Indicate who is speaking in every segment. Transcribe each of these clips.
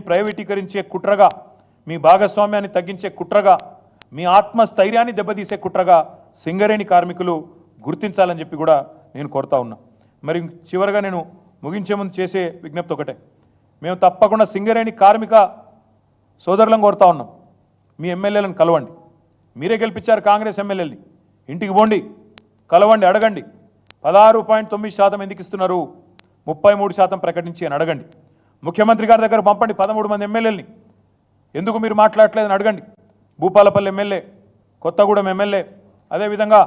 Speaker 1: ప్రైవేటీకరించే కుట్రగా, మీ భాగస్వామ్యాన్ని తగ్గించే కుట్రగా, మీ ఆత్మస్థైర్యాన్ని దెబ్బతీసే కుట్రగా సింగరేణి కార్మికులు గుర్తించాలని చెప్పి కూడా నేను కోరుతా ఉన్నా. మరి చివరగా నేను ముగించే ముందు చేసే విజ్ఞప్తి ఒకటే, మేము తప్పకుండా సింగరేణి కార్మిక సోదరులను కోరుతా ఉన్నాం, మీ ఎమ్మెల్యేలను కలవండి. మీరే గెలిపించారు కాంగ్రెస్ ఎమ్మెల్యేని, ఇంటికి పోండి, కలవండి, అడగండి 16.9% ఎందుకు ఇస్తున్నారు, 33% ప్రకటించి అని అడగండి. ముఖ్యమంత్రి గారి దగ్గర పంపండి 13 మంది ఎమ్మెల్యేలని, ఎందుకు మీరు మాట్లాడలేదని అడగండి. భూపాలపల్లి ఎమ్మెల్యే, కొత్తగూడెం ఎమ్మెల్యే, అదేవిధంగా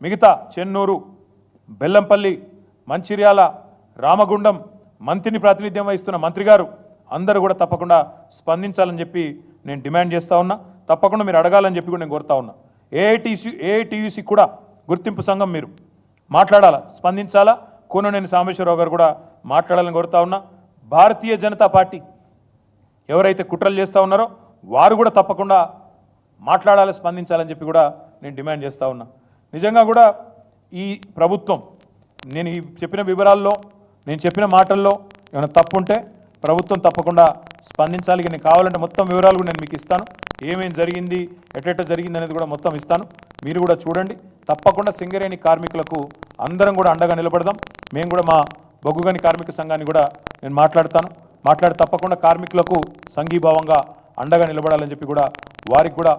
Speaker 1: మిగతా చెన్నూరు, బెల్లంపల్లి, మంచిర్యాల, రామగుండం మంత్రిని ప్రాతినిధ్యం వహిస్తున్న మంత్రి గారు అందరూ కూడా తప్పకుండా స్పందించాలని చెప్పి నేను డిమాండ్ చేస్తూ ఉన్నా. తప్పకుండా మీరు అడగాలని చెప్పి కూడా నేను కోరుతా ఉన్నా. ఏఐటీయూసీ కూడా గుర్తింపు సంఘం మీరు మాట్లాడాలా, స్పందించాలా. కూననేని సాంబశివరావు గారు కూడా మాట్లాడాలని కోరుతా ఉన్నా. భారతీయ జనతా పార్టీ ఎవరైతే కుట్రలు చేస్తూ ఉన్నారో వారు కూడా తప్పకుండా మాట్లాడాలి, స్పందించాలని చెప్పి కూడా నేను డిమాండ్ చేస్తూ ఉన్నా. నిజంగా కూడా ఈ ప్రభుత్వం, నేను ఈ చెప్పిన వివరాల్లో, నేను చెప్పిన మాటల్లో ఏమైనా తప్పు ఉంటే ప్రభుత్వం తప్పకుండా స్పందించాలి. నేను కావాలంటే మొత్తం వివరాలు కూడా నేను మీకు ఇస్తాను, ఏమేం జరిగింది, ఎట్ట జరిగింది అనేది కూడా మొత్తం ఇస్తాను, మీరు కూడా చూడండి. తప్పకుండా సింగరేణి కార్మికులకు అందరం కూడా అండగా నిలబడదాం. మేము కూడా మా బొగ్గుగని కార్మిక సంఘాన్ని కూడా నేను మాట్లాడి తప్పకుండా కార్మికులకు సంఘీభావంగా అండగా నిలబడాలని చెప్పి కూడా వారికి కూడా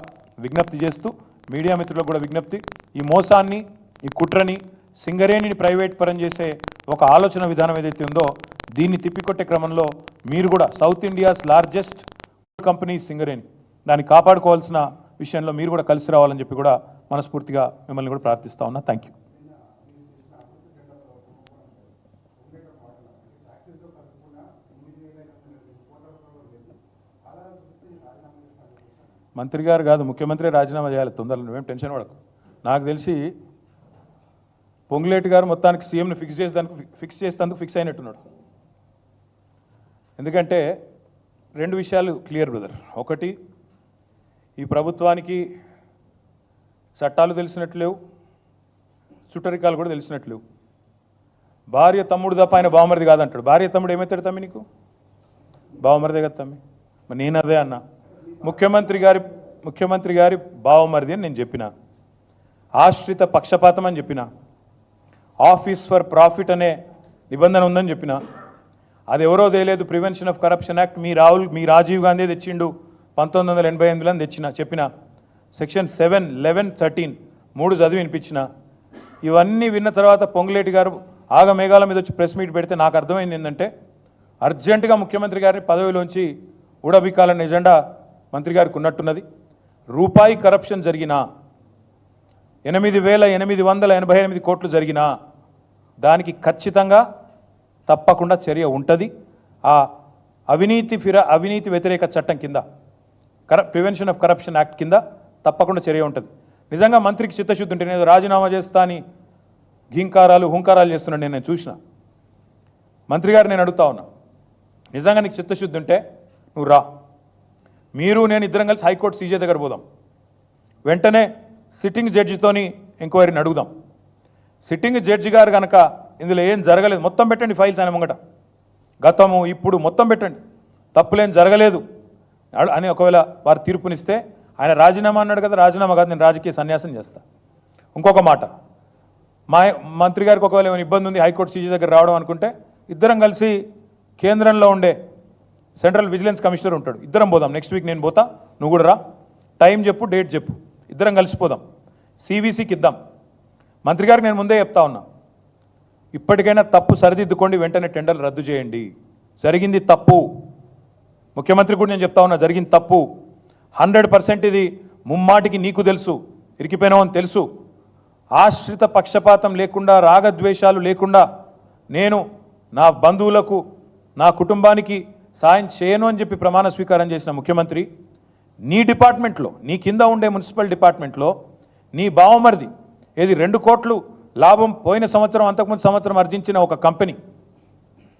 Speaker 1: విజ్ఞప్తి చేస్తూ, మీడియా మిత్రులకు కూడా విజ్ఞప్తి, ఈ మోసాన్ని, ఈ కుట్రని, సింగరేణిని ప్రైవేట్ పరం చేసే ఒక ఆలోచన విధానం ఏదైతే ఉందో దీన్ని తిప్పికొట్టే క్రమంలో మీరు కూడా south India's largest company Singareni, దాన్ని కాపాడుకోవాల్సిన విషయంలో మీరు కూడా కలిసి రావాలని చెప్పి కూడా మనస్ఫూర్తిగా మిమ్మల్ని కూడా ప్రార్థిస్తా ఉన్నా. Thank you. మంత్రి గారు కాదు, ముఖ్యమంత్రి రాజీనామా చేయాలి తొందరలో, నువ్వేం టెన్షన్ పడకు. నాకు తెలిసి పొంగులేటి గారు మొత్తానికి సీఎంని ఫిక్స్ చేసేందుకు ఫిక్స్ అయినట్టున్నాడు. ఎందుకంటే రెండు విషయాలు క్లియర్ బ్రదర్. ఒకటి, ఈ ప్రభుత్వానికి చట్టాలు తెలిసినట్లు లేవు, చుట్టరికాలు కూడా తెలిసినట్లు లేవు. భార్య తమ్ముడు తప్ప ఆయన బావమరిది కాదంటాడు. భార్య తమ్ముడు ఏమవుతాడు తమ్మి, నీకు బావమరిదే కదా తమ్మి. మరి నేను అదే అన్నా, ముఖ్యమంత్రి గారి బావమరిది అని నేను చెప్పిన, ఆశ్రిత పక్షపాతం అని చెప్పిన, ఆఫీస్ ఫర్ ప్రాఫిట్ అనే నిబంధన ఉందని చెప్పిన. అది ఎవరో తెలియదు, ప్రివెన్షన్ ఆఫ్ కరప్షన్ యాక్ట్ మీ రాజీవ్ గాంధీ తెచ్చిండు 1988లో తెచ్చిన చెప్పిన. సెక్షన్ 7, 11, 13 3 చదివి వినిపించిన. ఇవన్నీ విన్న తర్వాత పొంగులేటి గారు ఆగమేఘాల మీద వచ్చి ప్రెస్ మీట్ పెడితే నాకు అర్థమైంది ఏంటంటే, అర్జెంటుగా ముఖ్యమంత్రి గారిని పదవిలోంచి ఊడబిక్కాలన్న ఎజెండా మంత్రి గారికి ఉన్నట్టున్నది. రూపాయి కరప్షన్ జరిగినా, 8,888 కోట్లు జరిగినా దానికి ఖచ్చితంగా తప్పకుండా చర్య ఉంటుంది. ఆ అవినీతి వ్యతిరేక చట్టం కింద, ప్రివెన్షన్ ఆఫ్ కరప్షన్ యాక్ట్ కింద తప్పకుండా చర్య ఉంటుంది. నిజంగా మంత్రికి చిత్తశుద్ధి ఉంటే, నేను రాజీనామా చేస్తా అని హుంకారాలు చేస్తున్నాను నేను చూసిన. మంత్రి గారు నేను అడుగుతా ఉన్నా, నిజంగా నీకు చిత్తశుద్ధి ఉంటే నువ్వు రా, మీరు నేను ఇద్దరం కలిసి హైకోర్టు సీజే దగ్గర పోదాం, వెంటనే సిట్టింగ్ జడ్జితోని ఎంక్వైరీని అడుగుదాం. సిట్టింగ్ జడ్జి గారు కనుక ఇందులో ఏం జరగలేదు, మొత్తం పెట్టండి ఫైల్స్ ఆయన ముంగట, గతము ఇప్పుడు మొత్తం పెట్టండి, తప్పులేం జరగలేదు అని ఒకవేళ వారు తీర్పునిస్తే, ఆయన రాజీనామా అన్నాడు కదా, రాజీనామా కాదు, నేను రాజకీయ సన్యాసం చేస్తా. ఇంకొక మాట, మా మంత్రి గారికి ఒకవేళ ఏమైనా ఇబ్బంది ఉంది హైకోర్టు సీజీ దగ్గర రావడం అనుకుంటే, ఇద్దరం కలిసి కేంద్రంలో ఉండే సెంట్రల్ విజిలెన్స్ కమిషనర్ ఉంటాడు, ఇద్దరం పోదాం. నెక్స్ట్ వీక్ నేను పోతా, నువ్వు కూడా రా, టైం చెప్పు, డేట్ చెప్పు, ఇద్దరం కలిసిపోదాం, సివిసికి ఇద్దాం. మంత్రి గారికి నేను ముందే చెప్తా ఉన్నా, ఇప్పటికైనా తప్పు సరిదిద్దుకోండి, వెంటనే టెండర్లు రద్దు చేయండి. జరిగింది తప్పు, ముఖ్యమంత్రి కూడా నేను చెప్తా ఉన్నా, జరిగింది తప్పు 100%. ఇది ముమ్మాటికి నీకు తెలుసు, ఇరికిపోయినావు అని తెలుసు. ఆశ్రిత పక్షపాతం లేకుండా, రాగద్వేషాలు లేకుండా నేను నా బంధువులకు, నా కుటుంబానికి సాయం చేయను అని చెప్పి ప్రమాణ స్వీకారం చేసిన ముఖ్యమంత్రి, నీ డిపార్ట్మెంట్లో, నీ కింద ఉండే మున్సిపల్ డిపార్ట్మెంట్లో నీ బావమరిది ఏది 2 కోట్లు లాభం పోయిన సంవత్సరం, అంతకుముందు సంవత్సరం ఆర్జించిన ఒక కంపెనీ,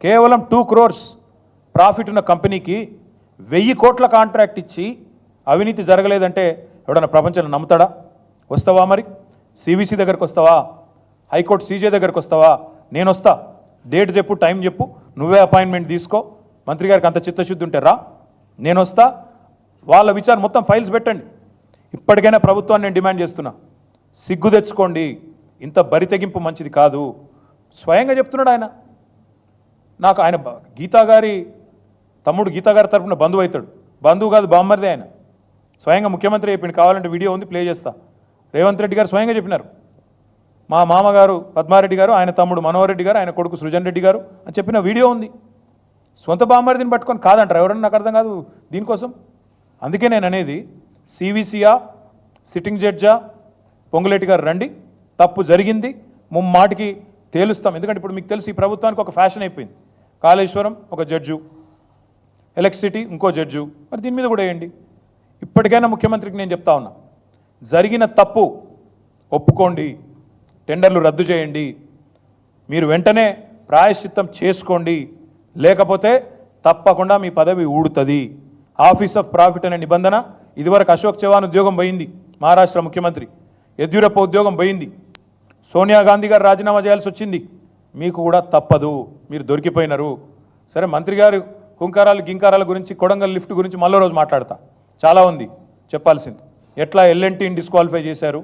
Speaker 1: కేవలం 2 crores ప్రాఫిట్ ఉన్న కంపెనీకి 1000 కోట్ల కాంట్రాక్ట్ ఇచ్చి అవినీతి జరగలేదంటే ఎవడన్నా ప్రపంచంలో నమ్ముతాడా? వస్తావా మరి? సివిసి దగ్గరకు వస్తావా? హైకోర్టు సీజే దగ్గరకు వస్తావా? నేను వస్తా, డేట్ చెప్పు, టైం చెప్పు, నువ్వే అపాయింట్మెంట్ తీసుకో. మంత్రి గారికి అంత చిత్తశుద్ధి ఉంటే రా, నేను వస్తా, వాళ్ళ విచారణ మొత్తం ఫైల్స్ పెట్టండి. ఇప్పటికైనా ప్రభుత్వాన్ని నేను డిమాండ్ చేస్తున్నా, సిగ్గు తెచ్చుకోండి, ఇంత బరి తెగింపు మంచిది కాదు. స్వయంగా చెప్తున్నాడు ఆయన. నాకు ఆయన గీతా గారి తమ్ముడు, గీతా గారి తరఫున బంధువు అవుతాడు. బంధువు కాదు, బామ్మర్దే ఆయన. స్వయంగా ముఖ్యమంత్రి చెప్పిండు, కావాలంటే వీడియో ఉంది, ప్లే చేస్తా. రేవంత్ రెడ్డి గారు స్వయంగా చెప్పినారు, మా మామగారు పద్మారెడ్డి గారు, ఆయన తమ్ముడు మనోహర్ రెడ్డి గారు, ఆయన కొడుకు సృజన్ రెడ్డి గారు అని చెప్పిన వీడియో ఉంది. సొంత బామ్మరిదిని పట్టుకొని కాదంటారు ఎవరన్నా, నాకు అర్థం కాదు దీనికోసం. అందుకే నేను అనేది, సివిసియా, సిట్టింగ్ జడ్జా పొంగులేటి గారు రండి, తప్పు జరిగింది, ముమ్మాటికి తేలుస్తాం. ఎందుకంటే ఇప్పుడు మీకు తెలుసు, ఈ ప్రభుత్వానికి ఒక ఫ్యాషన్ అయిపోయింది. కాళేశ్వరం ఒక జడ్జు, ఎలక్ట్రిసిటీ ఇంకో జడ్జు, మరి దీని మీద కూడా వేయండి. ఇప్పటికైనా ముఖ్యమంత్రికి నేను చెప్తా ఉన్నా, జరిగిన తప్పు ఒప్పుకోండి, టెండర్లు రద్దు చేయండి, మీరు వెంటనే ప్రాయశ్చిత్తం చేసుకోండి, లేకపోతే తప్పకుండా మీ పదవి ఊడుతుంది. ఆఫీస్ ఆఫ్ ప్రాఫిట్ అనే నిబంధన ఇదివరకు అశోక్ చవాన్ ఉద్యోగం పోయింది, మహారాష్ట్ర ముఖ్యమంత్రి యడ్యూరప్ప ఉద్యోగం పోయింది, సోనియా గాంధీ గారు రాజీనామా చేయాల్సి వచ్చింది. మీకు కూడా తప్పదు, మీరు దొరికిపోయినారు. సరే, మంత్రి గారు హుంకారాలు గింకారాల గురించి, కొడంగల్ లిఫ్ట్ గురించి మళ్ళీ రోజు మాట్లాడతా, చాలా ఉంది చెప్పాల్సింది. ఎట్లా ఎల్ఎన్టీని డిస్క్వాలిఫై చేశారు,